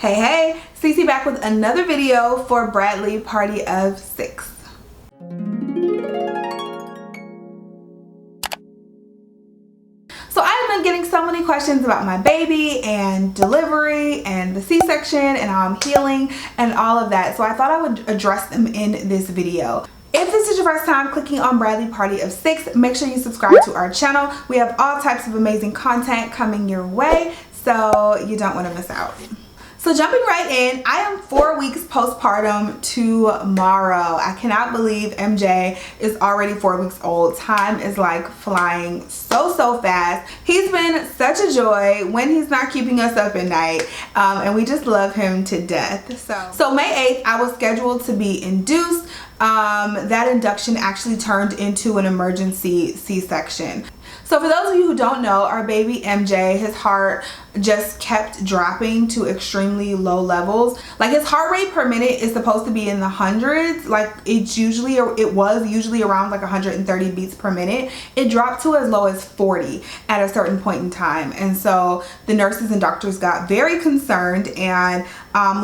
Hey, Cece back with another video for Bradley Party of 6. So I've been getting so many questions about my baby and delivery and the C-section and how I'm healing and all of that. So I thought I would address them in this video. If this is your first time clicking on Bradley Party of 6, make sure you subscribe to our channel. We have all types of amazing content coming your way, so you don't want to miss out. So jumping right in, I am 4 weeks postpartum tomorrow. I cannot believe MJ is already 4 weeks old. Time is like flying so fast. He's been such a joy when he's not keeping us up at night, and we just love him to death. So May 8th, I was scheduled to be induced. That induction actually turned into an emergency C-section. So for those of you who don't know, our baby MJ, his heart just kept dropping to extremely low levels. Like his heart rate per minute is supposed to be in the hundreds. Like it was usually around like 130 beats per minute. It dropped to as low as 40 at a certain point in time. And so the nurses and doctors got very concerned, and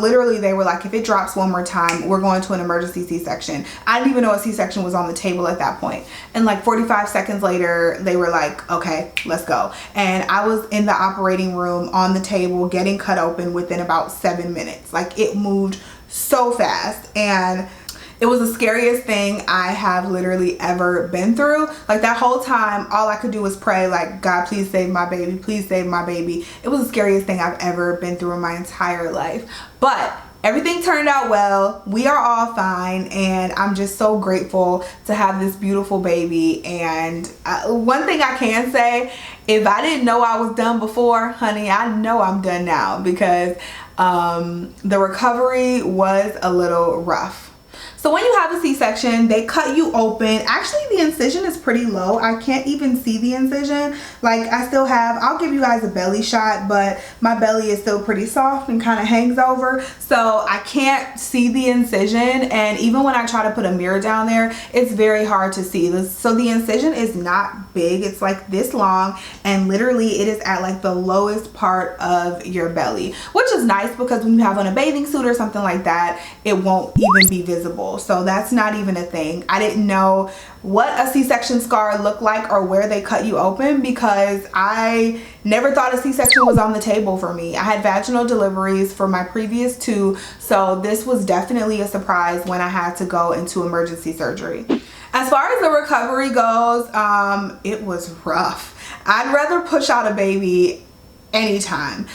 literally they were like, if it drops one more time, we're going to an emergency C-section. I didn't even know a C-section was on the table at that point. And like 45 seconds later, they were like, okay, let's go. And I was in the operating room on the table getting cut open within about 7 minutes. Like it moved so fast, and it was the scariest thing I have literally ever been through. Like that whole time, all I could do was pray like, God, please save my baby, please save my baby. It was the scariest thing I've ever been through in my entire life. But everything turned out well. We are all fine, and I'm just so grateful to have this beautiful baby. And one thing I can say, if I didn't know I was done before, honey, I know I'm done now, because the recovery was a little rough. So when you have a C-section, they cut you open. Actually, the incision is pretty low. I can't even see the incision. Like I still have, I'll give you guys a belly shot, but my belly is still pretty soft and kind of hangs over. So I can't see the incision. And even when I try to put a mirror down there, it's very hard to see. So the incision is not big. It's like this long, and literally it is at like the lowest part of your belly, which is nice because when you have on a bathing suit or something like that, it won't even be visible. So that's not even a thing. I didn't know what a C-section scar looked like or where they cut you open, because I never thought a C-section was on the table for me. I had vaginal deliveries for my previous 2, so this was definitely a surprise when I had to go into emergency surgery. As far as the recovery goes, it was rough. I'd rather push out a baby anytime.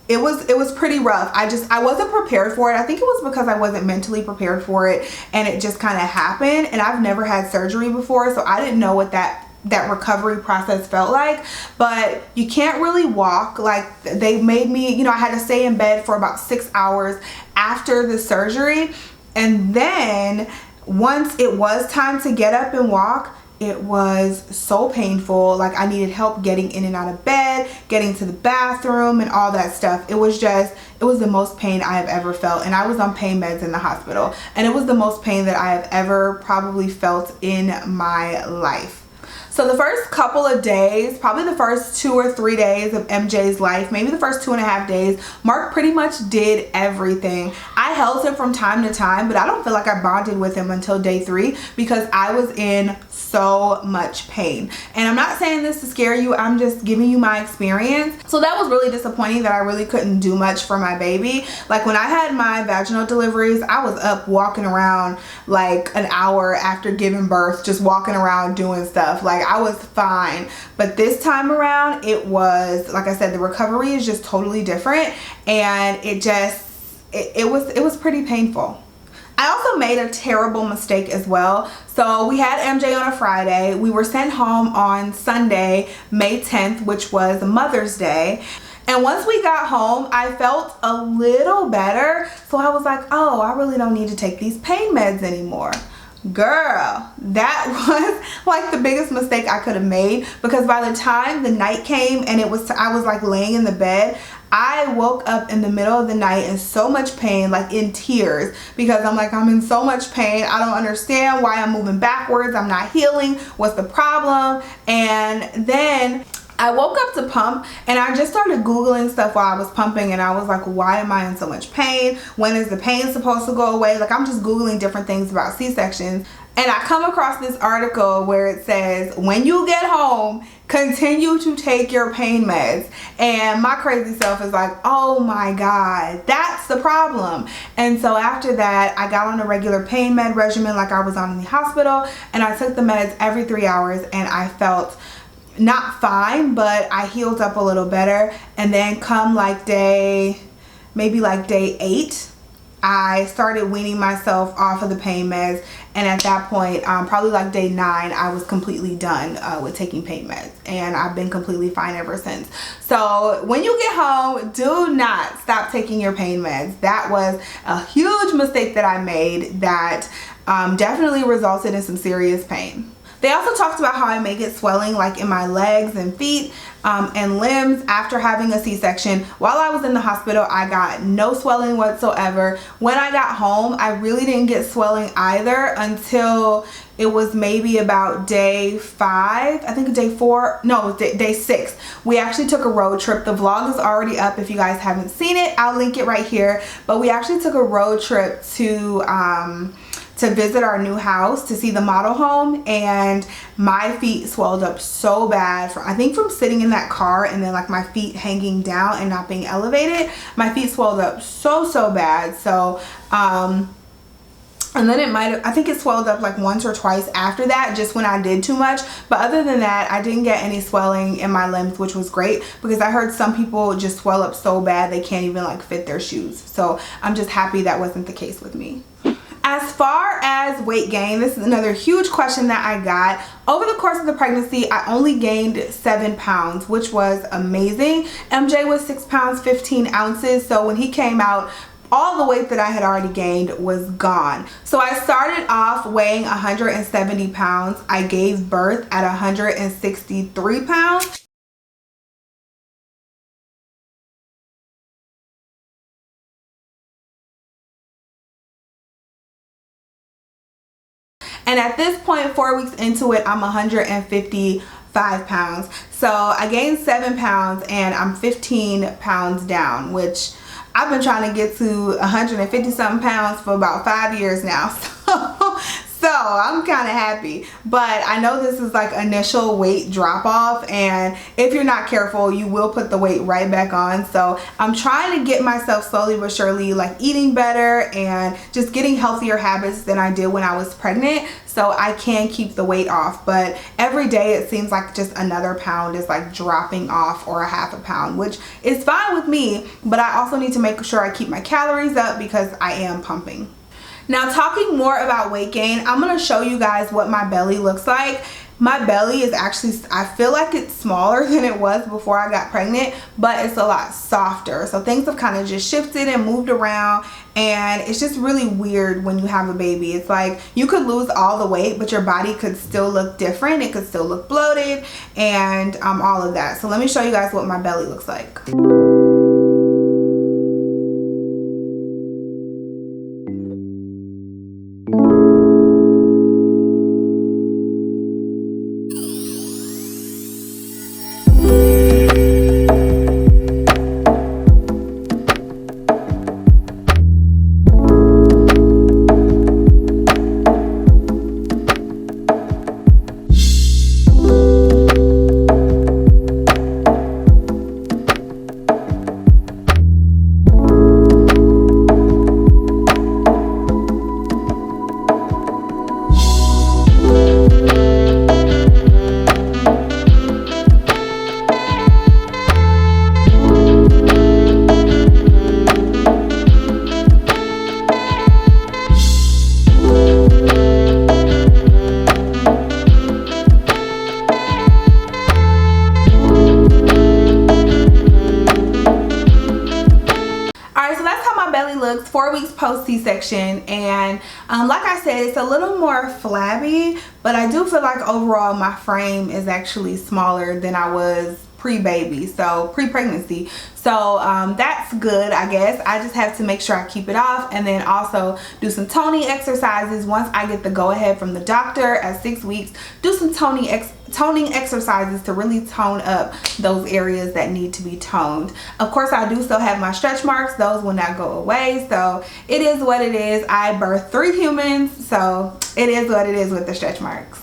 It was pretty rough. I wasn't prepared for it. I think it was because I wasn't mentally prepared for it, and it just kind of happened. And I've never had surgery before, so I didn't know what that recovery process felt like. But you can't really walk. Like they made me, I had to stay in bed for about 6 hours after the surgery. And then once it was time to get up and walk, it was so painful. Like I needed help getting in and out of bed, getting to the bathroom and all that stuff. It was the most pain I have ever felt. And I was on pain meds in the hospital, and it was the most pain that I have ever probably felt in my life. So the first couple of days, probably the first 2 or 3 days of MJ's life, maybe the first 2.5 days, Mark pretty much did everything. I held him from time to time, but I don't feel like I bonded with him until day 3 because I was in so much pain. And I'm not saying this to scare you, I'm just giving you my experience. So that was really disappointing that I really couldn't do much for my baby. Like when I had my vaginal deliveries, I was up walking around like an hour after giving birth, just walking around doing stuff. Like I was fine. But this time around, it was, like I said, the recovery is just totally different, and it was pretty painful. I also made a terrible mistake as well. So we had MJ on a Friday. We were sent home on Sunday, May 10th, which was Mother's Day. And once we got home, I felt a little better. So I was like, oh, I really don't need to take these pain meds anymore. Girl, that was like the biggest mistake I could have made, because by the time the night came and I was like laying in the bed, I woke up in the middle of the night in so much pain, like in tears, because I'm like, I'm in so much pain. I don't understand why I'm moving backwards. I'm not healing. What's the problem? And then I woke up to pump and I just started Googling stuff while I was pumping, and I was like, why am I in so much pain? When is the pain supposed to go away? Like, I'm just Googling different things about C-sections, and I come across this article where it says, when you get home, continue to take your pain meds. And my crazy self is like, oh my God, that's the problem. And so after that, I got on a regular pain med regimen like I was on in the hospital, and I took the meds every 3 hours, and I felt not fine, but I healed up a little better. And then come like maybe day 8, I started weaning myself off of the pain meds, and at that point, probably like day 9, I was completely done with taking pain meds, and I've been completely fine ever since. So when you get home, do not stop taking your pain meds. That was a huge mistake that I made that definitely resulted in some serious pain. They also talked about how I may get swelling like in my legs and feet and limbs after having a C-section. While I was in the hospital, I got no swelling whatsoever. When I got home, I really didn't get swelling either until it was maybe about day 5, I think day 4, no, day 6. We actually took a road trip. The vlog is already up if you guys haven't seen it. I'll link it right here. But we actually took a road trip to visit our new house, to see the model home, and my feet swelled up so bad I think from sitting in that car, and then like my feet hanging down and not being elevated. My feet swelled up so bad. So and then I think it swelled up like once or twice after that, just when I did too much. But other than that, I didn't get any swelling in my limbs, which was great, because I heard some people just swell up so bad they can't even like fit their shoes. So I'm just happy that wasn't the case with me. As far as weight gain, this is another huge question that I got. Over the course of the pregnancy, I only gained 7 pounds, which was amazing. MJ was 6 pounds, 15 ounces. So when he came out, all the weight that I had already gained was gone. So I started off weighing 170 pounds. I gave birth at 163 pounds. And at this point, 4 weeks into it, I'm 155 pounds. So I gained 7 pounds and I'm 15 pounds down, which I've been trying to get to 150 something pounds for about 5 years now. So I'm kind of happy, but I know this is like initial weight drop off, and if you're not careful, you will put the weight right back on. So I'm trying to get myself slowly but surely like eating better and just getting healthier habits than I did when I was pregnant, so I can keep the weight off. But every day it seems like just another pound is like dropping off, or a half a pound, which is fine with me, but I also need to make sure I keep my calories up because I am pumping. Now, talking more about weight gain, I'm going to show you guys what my belly looks like. My belly is actually, I feel like it's smaller than it was before I got pregnant, but it's a lot softer. So things have kind of just shifted and moved around, and it's just really weird when you have a baby. It's like you could lose all the weight, but your body could still look different. It could still look bloated and all of that. So let me show you guys what my belly looks like. Looks 4 weeks post C-section, and like I said, it's a little more flabby, but I do feel like overall my frame is actually smaller than I was pre-baby, so pre-pregnancy. So that's good, I guess. I just have to make sure I keep it off, and then also do some toning exercises once I get the go-ahead from the doctor at 6 weeks. Do some toning toning exercises to really tone up those areas that need to be toned. Of course, I do still have my stretch marks. Those will not go away. So it is what it is. I birthed 3 humans, so it is what it is with the stretch marks.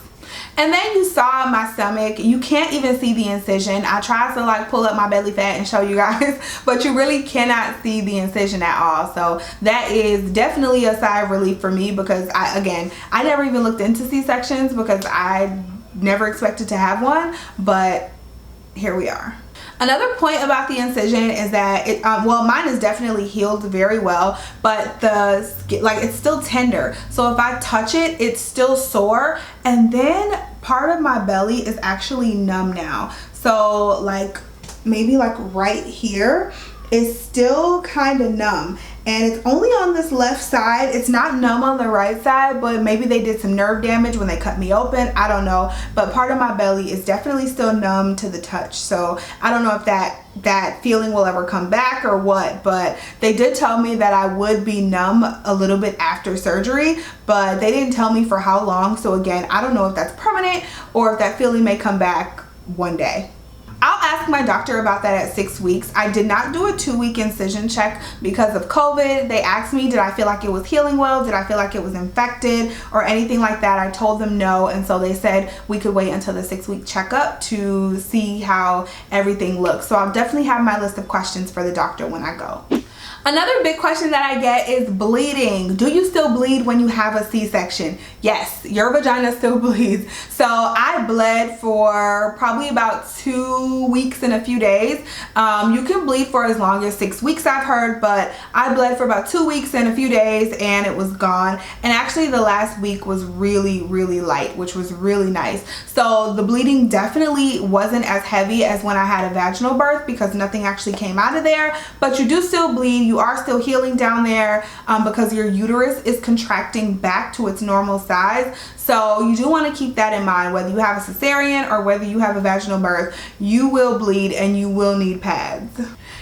And then you saw my stomach. You can't even see the incision. I tried to like pull up my belly fat and show you guys, but you really cannot see the incision at all. So that is definitely a sigh of relief for me, because I never even looked into C-sections because I never expected to have one, but here we are. Another point about the incision is that well, mine is definitely healed very well, but it's still tender. So if I touch it, it's still sore. And then part of my belly is actually numb now. So like maybe like right here is still kind of numb. And it's only on this left side. It's not numb on the right side, but maybe they did some nerve damage when they cut me open. I don't know. But part of my belly is definitely still numb to the touch. So I don't know if that feeling will ever come back or what, but they did tell me that I would be numb a little bit after surgery, but they didn't tell me for how long. So again, I don't know if that's permanent or if that feeling may come back one day. I'll ask my doctor about that at 6 weeks. I did not do a 2-week incision check because of COVID. They asked me, did I feel like it was healing well? Did I feel like it was infected or anything like that? I told them no, and so they said we could wait until the 6-week checkup to see how everything looks. So I'll definitely have my list of questions for the doctor when I go. Another big question that I get is bleeding. Do you still bleed when you have a C-section? Yes, your vagina still bleeds. So I bled for probably about 2 weeks and a few days. You can bleed for as long as 6 weeks, I've heard, but I bled for about 2 weeks and a few days and it was gone. And actually the last week was really, really light, which was really nice. So the bleeding definitely wasn't as heavy as when I had a vaginal birth because nothing actually came out of there, but you do still bleed. You are still healing down there because your uterus is contracting back to its normal size. So you do want to keep that in mind. Whether you have a cesarean or whether you have a vaginal birth, you will bleed and you will need pads.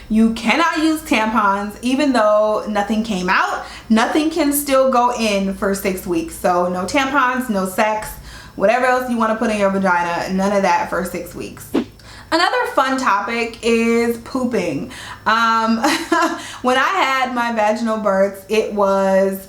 You cannot use tampons. Even though nothing came out, nothing can still go in for 6 weeks. So no tampons, no sex, whatever else you want to put in your vagina, none of that for 6 weeks. Another fun topic is pooping. When I had my vaginal births, it was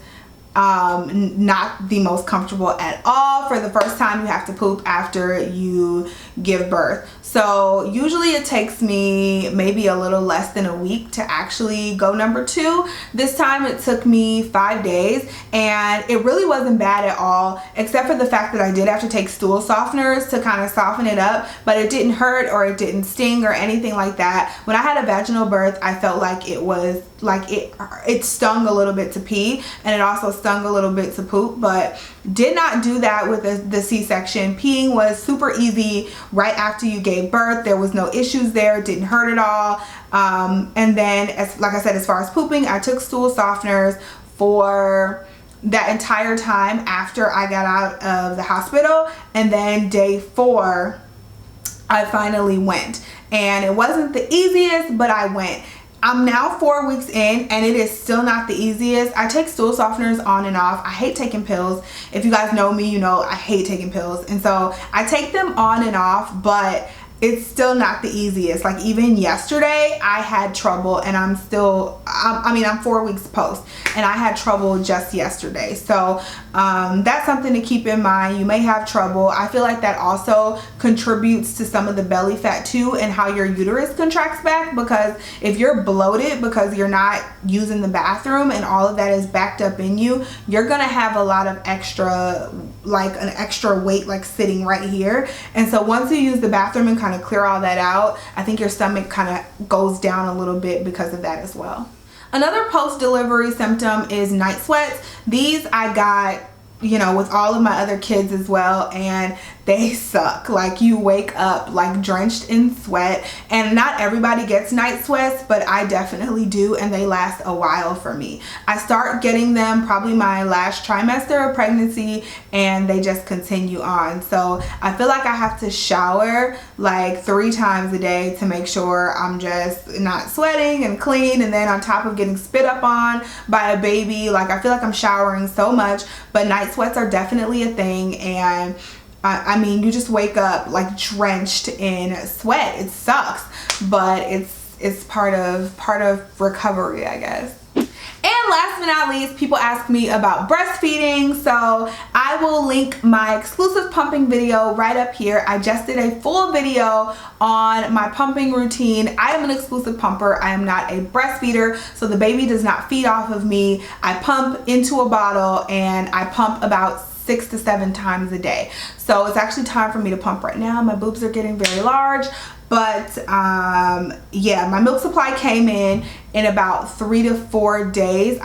not the most comfortable at all. For the first time, you have to poop after you give birth. So usually it takes me maybe a little less than a week to actually go number 2. This time it took me 5 days and it really wasn't bad at all, except for the fact that I did have to take stool softeners to kind of soften it up, but it didn't hurt or it didn't sting or anything like that. When I had a vaginal birth, I felt like it was like it stung a little bit to pee and it also stung a little bit to poop, but did not do that with the C-section. Peeing was super easy right after you gave birth. There was no issues there. It didn't hurt at all. And then, like I said, as far as pooping, I took stool softeners for that entire time after I got out of the hospital. And then day 4, I finally went. And it wasn't the easiest, but I went. I'm now 4 weeks in and it is still not the easiest. I take stool softeners on and off. I hate taking pills. If you guys know me, you know I hate taking pills. And so I take them on and off, but it's still not the easiest. Like even yesterday I had trouble and I'm 4 weeks post and I had trouble just yesterday. So that's something to keep in mind. You may have trouble. I feel like that also contributes to some of the belly fat too and how your uterus contracts back, because if you're bloated because you're not using the bathroom and all of that is backed up in you, you're gonna have a lot of extra, like an extra weight like sitting right here. And so once you use the bathroom and kind of clear all that out, I think your stomach kind of goes down a little bit because of that as well. Another post-delivery symptom is night sweats. These I got, you know, with all of my other kids as well, and they suck. Like you wake up like drenched in sweat, and not everybody gets night sweats, but I definitely do, and they last a while for me. I start getting them probably my last trimester of pregnancy and they just continue on. So I feel like I have to shower like 3 times a day to make sure I'm just not sweating and clean, and then on top of getting spit up on by a baby, like I feel like I'm showering so much. But night sweats are definitely a thing, and I mean, you just wake up like drenched in sweat. It sucks, but it's part of recovery, I guess. And last but not least, people ask me about breastfeeding, so I will link my exclusive pumping video right up here. I just did a full video on my pumping routine. I am an exclusive pumper. I am not a breastfeeder, so the baby does not feed off of me. I pump into a bottle and I pump about 6 to 7 times a day. So it's actually time for me to pump right now. My boobs are getting very large. But yeah, my milk supply came in about 3 to 4 days.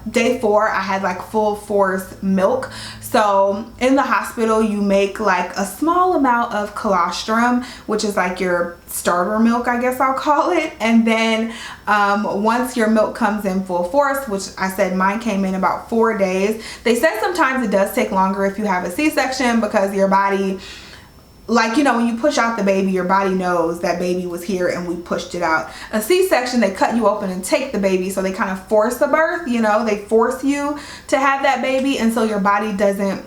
Day 4, I had like full force milk. So in the hospital, you make like a small amount of colostrum, which is like your starter milk, I guess I'll call it. And then once your milk comes in full force, which I said mine came in about 4 days. They said sometimes it does take longer if you have a C-section, because your body, like, you know, when you push out the baby, your body knows that baby was here and we pushed it out. A C-section, they cut you open and take the baby, so they kind of force the birth, you know, they force you to have that baby, and so your body doesn't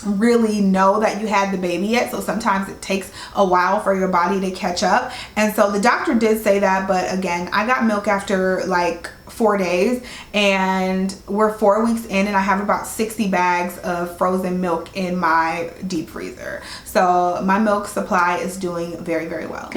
really know that you had the baby yet, so sometimes it takes a while for your body to catch up. And so the doctor did say that, but again, I got milk after like 4 days, and we're 4 weeks in, and I have about 60 bags of frozen milk in my deep freezer. So my milk supply is doing very, very well.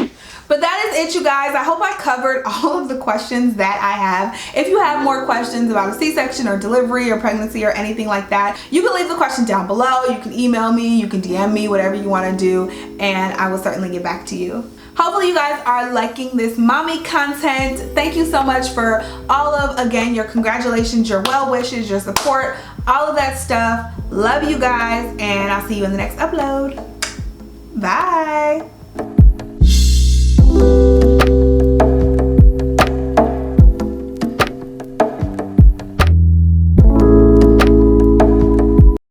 But that is it, you guys. I hope I covered all of the questions that I have. If you have more questions about a C-section or delivery or pregnancy or anything like that, you can leave the question down below. You can email me, you can DM me, whatever you want to do, and I will certainly get back to you. Hopefully you guys are liking this mommy content. Thank you so much for all of, again, your congratulations, your well wishes, your support, all of that stuff. Love you guys, and I'll see you in the next upload. Bye.